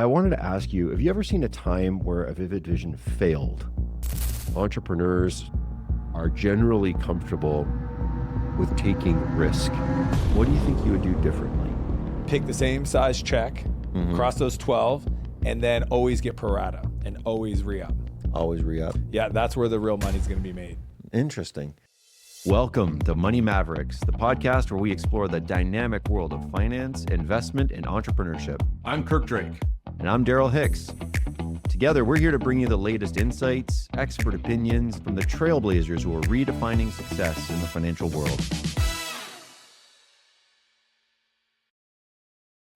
I wanted to ask you, have you ever seen a time where a vivid vision failed? Entrepreneurs are generally comfortable with taking risk. What do you think you would do differently? Pick the same size check, cross those 12, and then always get pro rata and always re-up. Always re-up? Yeah, that's where the real money's going to be made. Interesting. Welcome to Money Mavericks, the podcast where we explore the dynamic world of finance, investment, and entrepreneurship. I'm Kirk Drake. And I'm Daryl Hicks. Together, we're here to bring you the latest insights, expert opinions from the trailblazers who are redefining success in the financial world.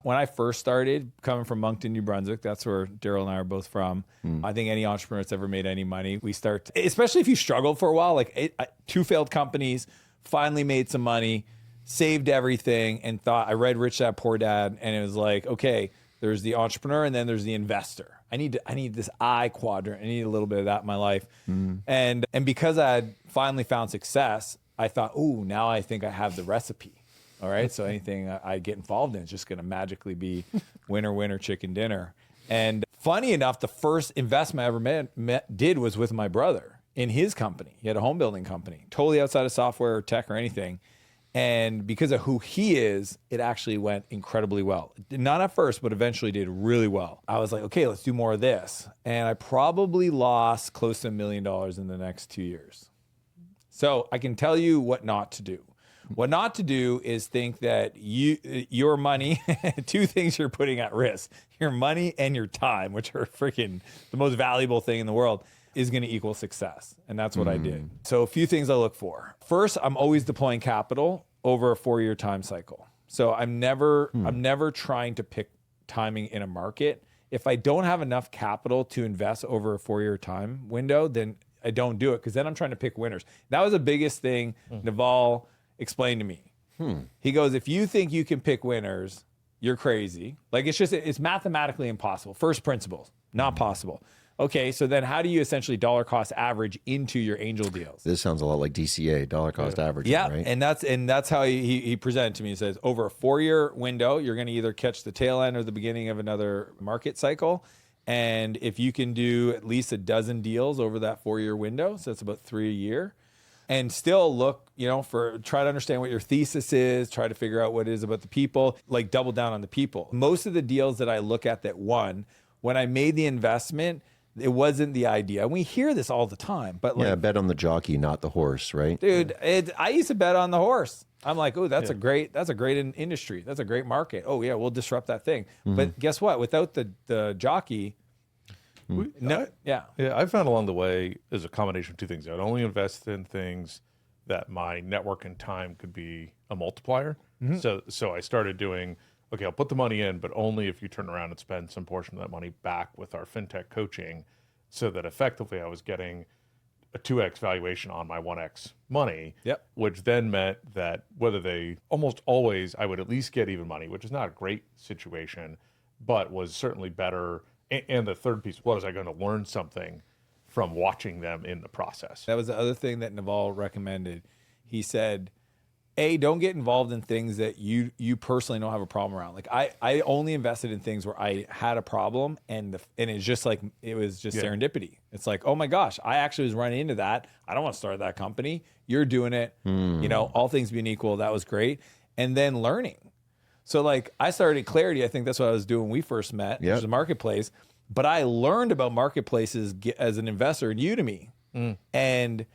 When I first started, coming from Moncton, New Brunswick, that's where Daryl and I are both from. I think any entrepreneur that's ever made any money, we start, especially if you struggled for a while, two failed companies, finally made some money, saved everything, and thought, I read Rich Dad Poor Dad, and it was like, okay, there's the entrepreneur and then there's the investor. I need this I quadrant. I need a little bit of that in my life. And because I had finally found success, I thought, oh, now I think I have the recipe. All right. So anything I get involved in is just going to magically be winner, winner, chicken dinner. And funny enough, the first investment I ever did was with my brother in his company. He had a home building company, totally outside of software or tech or anything. And because of who he is, it actually went incredibly well. Not at first, but eventually did really well. I was like, okay, let's do more of this. And I probably lost close to $1 million in the next 2 years. So I can tell you what not to do. What not to do is think that your money, two things you're putting at risk, your money and your time, which are freaking the most valuable thing in the world, is going to equal success. And that's what I did. So a few things I look for. First, I'm always deploying capital over a 4-year time cycle. So I'm never trying to pick timing in a market. If I don't have enough capital to invest over a 4-year time window, then I don't do it, because then I'm trying to pick winners. That was the biggest thing Naval explained to me. He goes, if you think you can pick winners, you're crazy. Like, it's mathematically impossible. First principles, not possible. Okay, so then how do you essentially dollar cost average into your angel deals? This sounds a lot like DCA, dollar cost averaging, yeah, right? and that's how he presented to me. He says, over a 4-year window, you're going to either catch the tail end or the beginning of another market cycle. And if you can do at least a dozen deals over that 4-year window, so that's about 3 a year, and still look, try to understand what your thesis is, try to figure out what it is about the people, like double down on the people. Most of the deals that I look at that won, when I made the investment, it wasn't the idea. And we hear this all the time, but bet on the jockey, not the horse, right? Dude, I used to bet on the horse. I'm like, oh, that's a great industry. That's a great market. Oh yeah, we'll disrupt that thing. But guess what? Without the jockey, I found along the way is a combination of two things. I'd only invest in things that my network and time could be a multiplier. So I started doing, okay, I'll put the money in, but only if you turn around and spend some portion of that money back with our fintech coaching, so that effectively I was getting a 2x valuation on my 1x money, which then meant that almost always I would at least get even money, which is not a great situation, but was certainly better. And the third piece was, I going to learn something from watching them in the process. That was the other thing that Naval recommended. He said, don't get involved in things that you personally don't have a problem around. Like I only invested in things where I had a problem, and it's just like, it was just serendipity. It's like, oh my gosh, I actually was running into that. I don't want to start that company. You're doing it. All things being equal, that was great. And then learning. So like I started at Clarity. I think that's what I was doing when we first met, which is a marketplace. But I learned about marketplaces as an investor in Udemy. And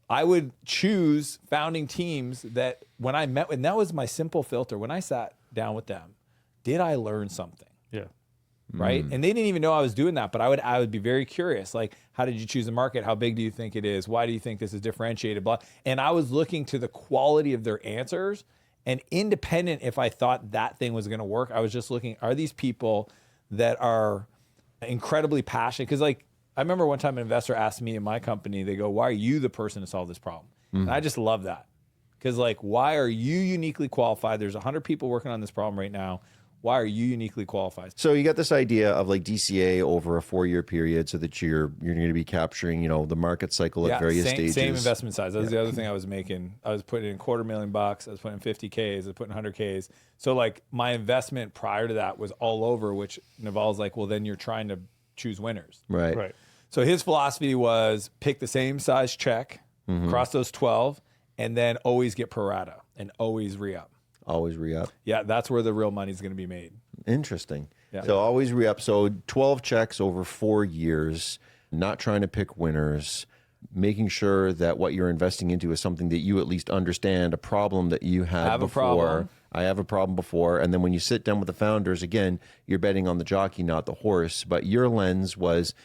I would choose founding teams that when I met with, and that was my simple filter. When I sat down with them, did I learn something? Yeah. Right. And they didn't even know I was doing that, but I would be very curious. Like, how did you choose the market? How big do you think it is? Why do you think this is differentiated? Blah. And I was looking to the quality of their answers, and independent if I thought that thing was going to work. I was just looking, are these people that are incredibly passionate? Because like, I remember one time an investor asked me in my company, they go, why are you the person to solve this problem? And I just love that. Because like, why are you uniquely qualified? There's 100 people working on this problem right now. Why are you uniquely qualified? So you got this idea of like DCA over a 4-year period so that you're going to be capturing, the market cycle at various stages. Same investment size. That was the other thing I was making. I was putting in $250,000. I was putting in 50Ks. I was putting 100Ks. So like my investment prior to that was all over, which Naval's like, well, then you're trying to choose winners. Right. So his philosophy was pick the same size check, across those 12, and then always get pro rata and always re-up. Always re-up. Yeah, that's where the real money's going to be made. Interesting. Yeah. So always re-up. So 12 checks over 4 years, not trying to pick winners, making sure that what you're investing into is something that you at least understand, a problem that you had before. I have a problem before. And then when you sit down with the founders, again, you're betting on the jockey, not the horse. But your lens was,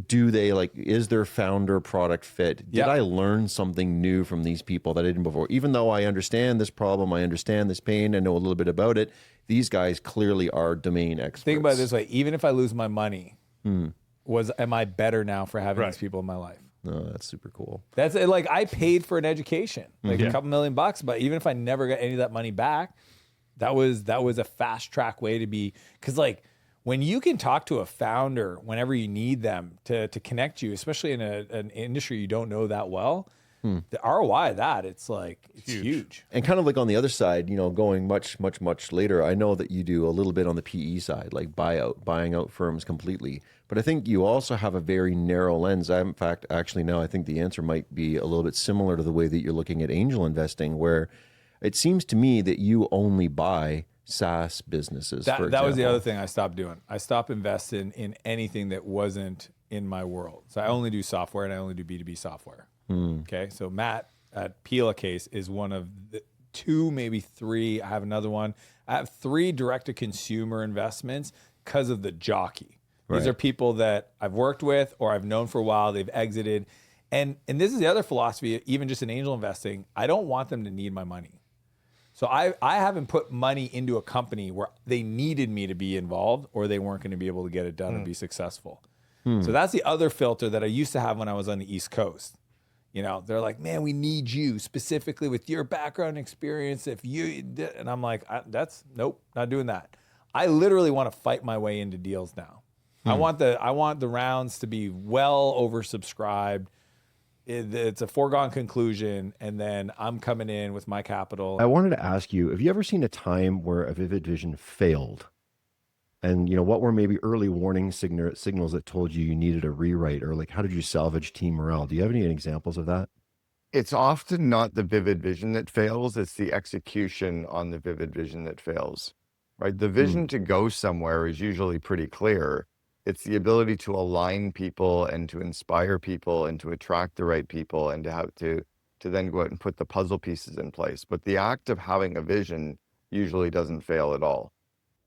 is their founder product fit? Did I learn something new from these people that I didn't before? Even though I understand this problem, I understand this pain, I know a little bit about it, these guys clearly are domain experts. Think about it this way. Even if I lose my money, am I better now for having these people in my life? No, that's super cool. That's like I paid for an education, like a couple $1,000,000, but even if I never got any of that money back, that was a fast track way to be, because like when you can talk to a founder whenever you need them to connect you, especially in an industry you don't know that well, the ROI of that, it's huge. And kind of like on the other side, going much, much, much later, I know that you do a little bit on the PE side, like buying out firms completely. But I think you also have a very narrow lens. In fact, actually now I think the answer might be a little bit similar to the way that you're looking at angel investing, where it seems to me that you only buy SaaS businesses. That was the other thing I stopped doing. I stopped investing in anything that wasn't in my world. So I only do software and I only do B2B software. Okay. So Matt at Pila Case is one of the 2, maybe 3. I have another one. I have 3 direct to consumer investments because of the jockey. These are people that I've worked with or I've known for a while. They've exited. And this is the other philosophy, even just in angel investing. I don't want them to need my money. So I haven't put money into a company where they needed me to be involved or they weren't going to be able to get it done and be successful. So that's the other filter that I used to have when I was on the East Coast. They're like, man, we need you specifically with your background experience. And I'm like, nope, not doing that. I literally want to fight my way into deals now. I want the rounds to be well oversubscribed. It's a foregone conclusion, and then I'm coming in with my capital. I wanted to ask you, have you ever seen a time where a Vivid Vision failed? And what were maybe early warning signals that told you needed a rewrite, or like how did you salvage team morale? Do you have any examples of that? It's often not the vivid vision that fails, it's the execution on the vivid vision that fails, right? The vision to go somewhere is usually pretty clear. It's the ability to align people and to inspire people and to attract the right people and to have to then go out and put the puzzle pieces in place. But the act of having a vision usually doesn't fail at all.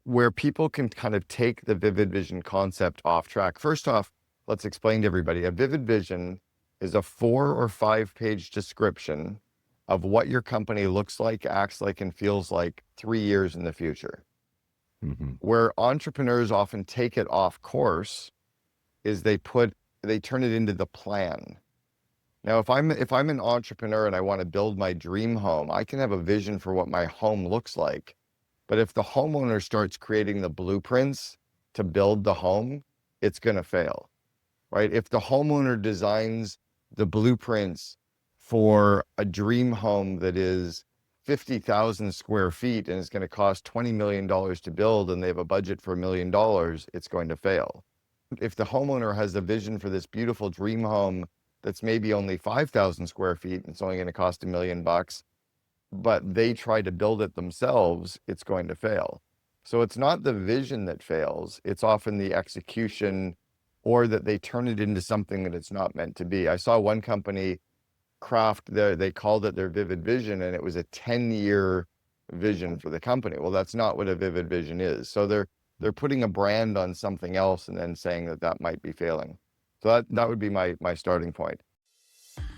Where people can kind of take the vivid vision concept off track. First off, let's explain to everybody, a vivid vision is a 4 or 5 page description of what your company looks like, acts like, and feels like 3 years in the future. Where entrepreneurs often take it off course is they turn it into the plan. Now, if I'm an entrepreneur and I want to build my dream home, I can have a vision for what my home looks like. But if the homeowner starts creating the blueprints to build the home, it's going to fail, right? If the homeowner designs the blueprints for a dream home that is 50,000 square feet and it's going to cost $20 million to build and they have a budget for $1 million, it's going to fail. If the homeowner has a vision for this beautiful dream home that's maybe only 5,000 square feet and it's only going to cost $1 million, but they try to build it themselves, it's going to fail. So it's not the vision that fails, it's often the execution or that they turn it into something that it's not meant to be. I saw one company they called it their vivid vision, and it was a 10-year vision for the company. Well, that's not what a vivid vision is. So they're putting a brand on something else and then saying that might be failing. So that would be my starting point.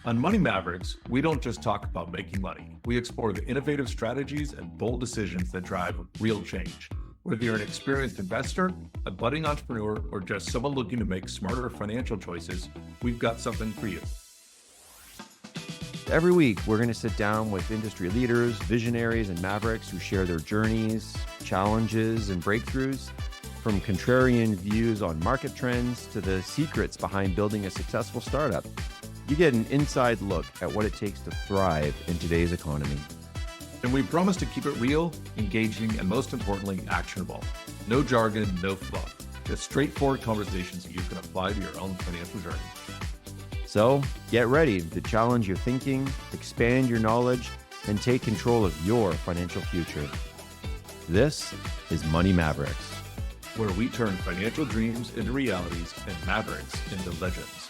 On Money Mavericks, we don't just talk about making money. We explore the innovative strategies and bold decisions that drive real change. Whether you're an experienced investor, a budding entrepreneur, or just someone looking to make smarter financial choices, we've got something for you. Every week, we're going to sit down with industry leaders, visionaries, and mavericks who share their journeys, challenges, and breakthroughs, from contrarian views on market trends to the secrets behind building a successful startup. You get an inside look at what it takes to thrive in today's economy. And we promise to keep it real, engaging, and most importantly, actionable. No jargon, no fluff. Just straightforward conversations that you can apply to your own financial journey. So get ready to challenge your thinking, expand your knowledge, and take control of your financial future. This is Money Mavericks, where we turn financial dreams into realities and mavericks into legends.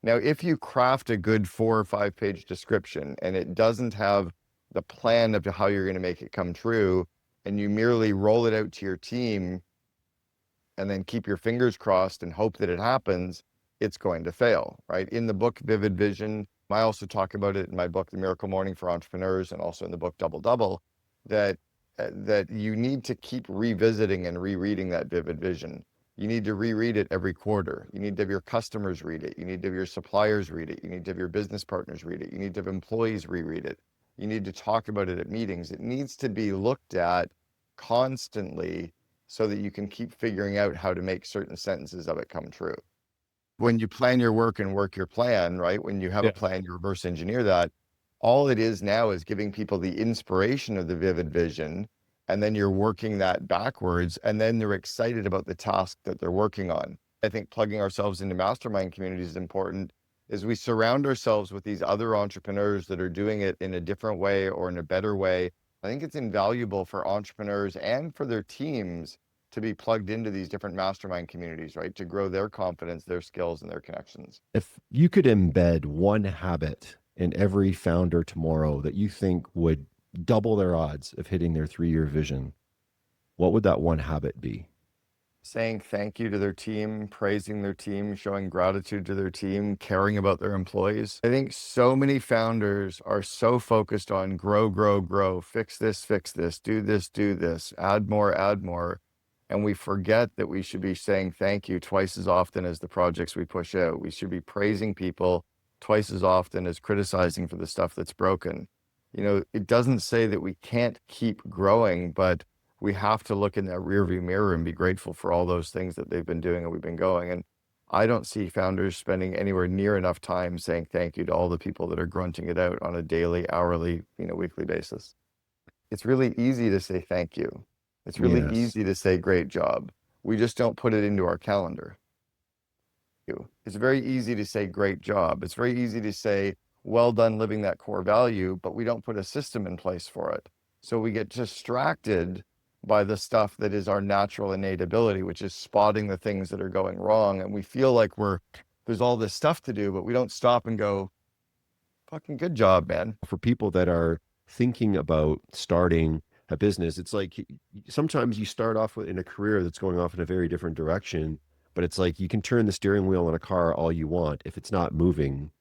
Now, if you craft a good 4 or 5 page description and it doesn't have the plan of how you're going to make it come true, and you merely roll it out to your team and then keep your fingers crossed and hope that it happens, it's going to fail, right? In the book, Vivid Vision, I also talk about it in my book, The Miracle Morning for Entrepreneurs, and also in the book, Double Double, that you need to keep revisiting and rereading that vivid vision. You need to reread it every quarter. You need to have your customers read it. You need to have your suppliers read it. You need to have your business partners read it. You need to have employees reread it. You need to talk about it at meetings. It needs to be looked at constantly so that you can keep figuring out how to make certain sentences of it come true. When you plan your work and work your plan, right? When you have a plan, you reverse engineer that. All it is now is giving people the inspiration of the vivid vision, and then you're working that backwards, and then they're excited about the task that they're working on. I think plugging ourselves into mastermind communities is important, is we surround ourselves with these other entrepreneurs that are doing it in a different way or in a better way. I think it's invaluable for entrepreneurs and for their teams to be plugged into these different mastermind communities, right? To grow their confidence, their skills, and their connections. If you could embed one habit in every founder tomorrow that you think would double their odds of hitting their 3-year vision, what would that one habit be? Saying thank you to their team, praising their team, showing gratitude to their team, caring about their employees. I think so many founders are so focused on grow, grow, grow, fix this, do this, add more. And we forget that we should be saying thank you twice as often as the projects we push out. We should be praising people twice as often as criticizing for the stuff that's broken. You know, it doesn't say that we can't keep growing, but we have to look in that rearview mirror and be grateful for all those things that they've been doing and we've been going. And I don't see founders spending anywhere near enough time saying thank you to all the people that are grunting it out on a daily, hourly, weekly basis. It's really easy to say thank you. It's really easy to say great job. We just don't put it into our calendar. It's very easy to say great job. It's very easy to say well done living that core value, but we don't put a system in place for it. So we get distracted by the stuff that is our natural innate ability, which is spotting the things that are going wrong. And we feel like there's all this stuff to do, but we don't stop and go, fucking good job, man. For people that are thinking about starting a business, it's like sometimes you start off in a career that's going off in a very different direction, but it's like you can turn the steering wheel on a car all you want. If it's not moving,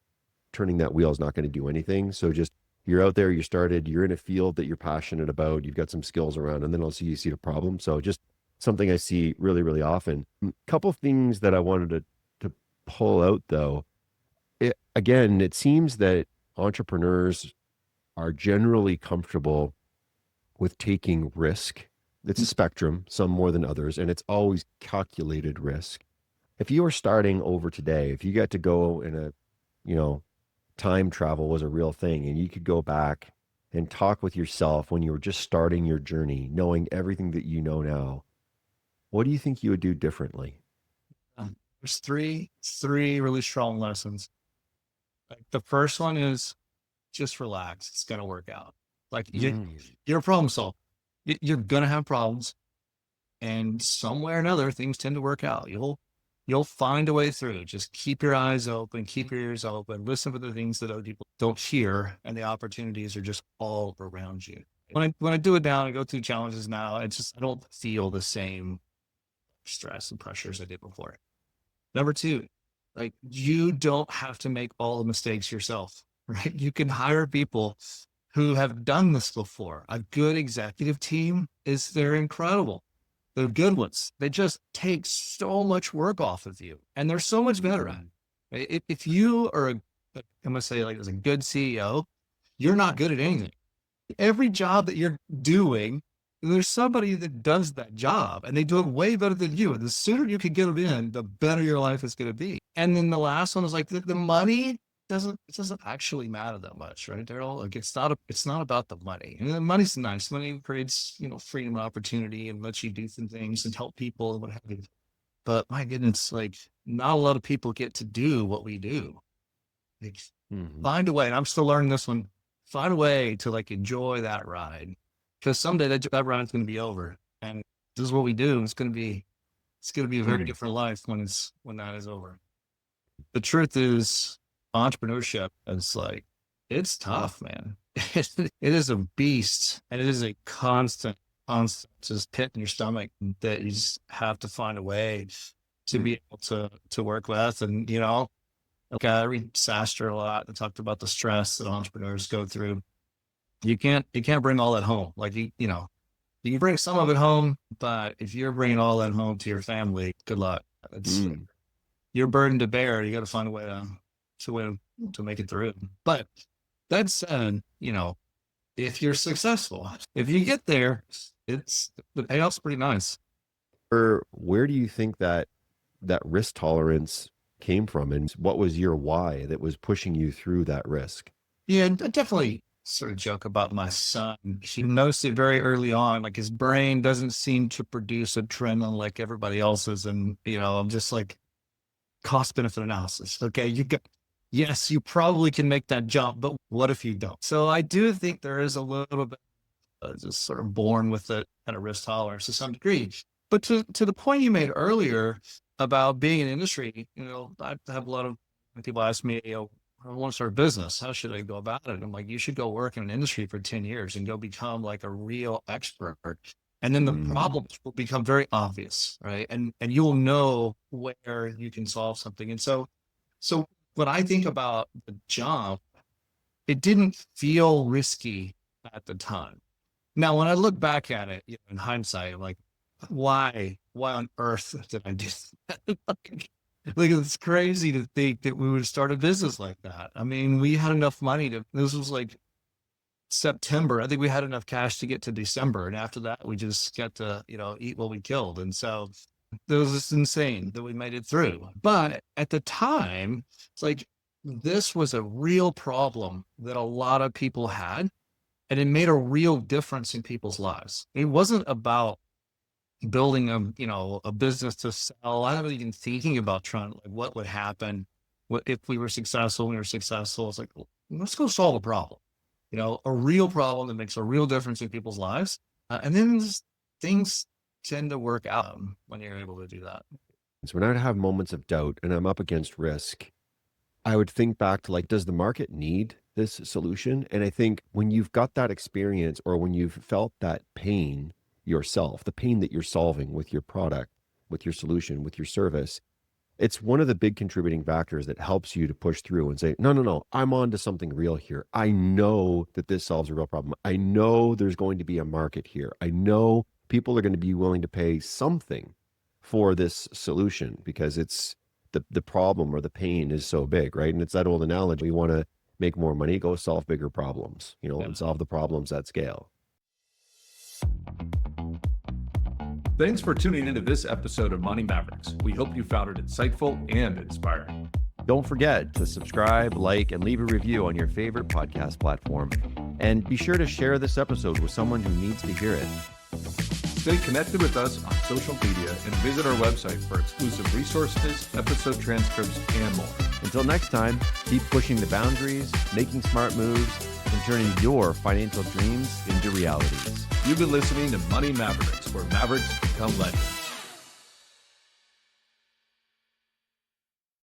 turning that wheel is not going to do anything. So just, you're out there, you started, you're in a field that you're passionate about, you've got some skills around, and then also you see the problem. So just something I see really, really often. A couple of things that I wanted to pull out though. It seems that entrepreneurs are generally comfortable with taking risk. It's a spectrum, some more than others, and it's always calculated risk. If you were starting over today, if you got to go in a, time travel was a real thing, and you could go back and talk with yourself when you were just starting your journey, knowing everything that you know now, what do you think you would do differently? There's three really strong lessons. Like the first one is just relax. It's going to work out. Like you're a problem solver. You're going to have problems, and somewhere or another, things tend to work out. You'll find a way through. Just keep your eyes open, keep your ears open, listen for the things that other people don't hear, and the opportunities are just all around you. When I do it now and go through challenges now, I don't feel the same stress and pressure as I did before. Number two, like you don't have to make all the mistakes yourself, right? You can hire people who have done this before. A good executive team they're incredible. They're good ones. They just take so much work off of you, and they're so much better at it. If you are a I'm going to say, like, as a good CEO, you're not good at anything. Every job that you're doing, there's somebody that does that job and they do it way better than you. And the sooner you can get them in, the better your life is going to be. And then the last one is like the money doesn't actually matter that much, right, Daryl? Like it's not about the money. And the money's nice. Money creates, freedom and opportunity and lets you do some things and help people and what have you. But my goodness, like not a lot of people get to do what we do. Like find a way, and I'm still learning this one, find a way to like enjoy that ride. Because someday that ride's going to be over. And this is what we do. It's going to be a very different life when that is over. The truth is, entrepreneurship is like, it's tough, man. It is a beast, and it is a constant just pit in your stomach that you just have to find a way to be able to work with. And I read Sastre a lot and talked about the stress that entrepreneurs go through. You can't bring all that home. Like you can bring some of it home, but if you're bringing all that home to your family, good luck. It's your burden to bear. You got to find a way to make it through. But that said, if you're successful, if you get there, the payoff's pretty nice. Where do you think that risk tolerance came from, and what was your why that was pushing you through that risk? Yeah, I definitely sort of joke about my son. He noticed it very early on, like his brain doesn't seem to produce adrenaline like everybody else's. And, I'm just like cost benefit analysis. Okay. Yes, you probably can make that jump, but what if you don't? So I do think there is a little bit just sort of born with it and a risk tolerance to some degree. But to the point you made earlier about being in industry, I have a lot of people ask me, I want to start a business. How should I go about it? I'm like, you should go work in an industry for 10 years and go become like a real expert. And then the problems will become very obvious, right? And you will know where you can solve something. And so when I think about the job, it didn't feel risky at the time. Now, when I look back at it in hindsight, I'm like, why on earth did I do that? Like, it's crazy to think that we would start a business like that. I mean, we had enough money this was like September. I think we had enough cash to get to December. And after that, we just got to, eat what we killed. And so it was just insane that we made it through. But at the time, it's like, this was a real problem that a lot of people had, and it made a real difference in people's lives. It wasn't about building a business to sell. I wasn't even thinking about trying, like, what would happen if we were successful. It's like, let's go solve a problem, a real problem that makes a real difference in people's lives. And then things tend to work out when you're able to do that. So when I would have moments of doubt and I'm up against risk, I would think back to like, does the market need this solution? And I think when you've got that experience, or when you've felt that pain yourself, the pain that you're solving with your product, with your solution, with your service, it's one of the big contributing factors that helps you to push through and say, no, I'm on to something real here. I know that this solves a real problem. I know there's going to be a market here. I know people are going to be willing to pay something for this solution because it's the problem or the pain is so big, right? And it's that old analogy. We want to make more money, go solve bigger problems, and solve the problems at scale. Thanks for tuning into this episode of Money Mavericks. We hope you found it insightful and inspiring. Don't forget to subscribe, like, and leave a review on your favorite podcast platform. And be sure to share this episode with someone who needs to hear it. Stay connected with us on social media and visit our website for exclusive resources, episode transcripts, and more. Until next time, keep pushing the boundaries, making smart moves, and turning your financial dreams into realities. You've been listening to Money Mavericks, where Mavericks become legends.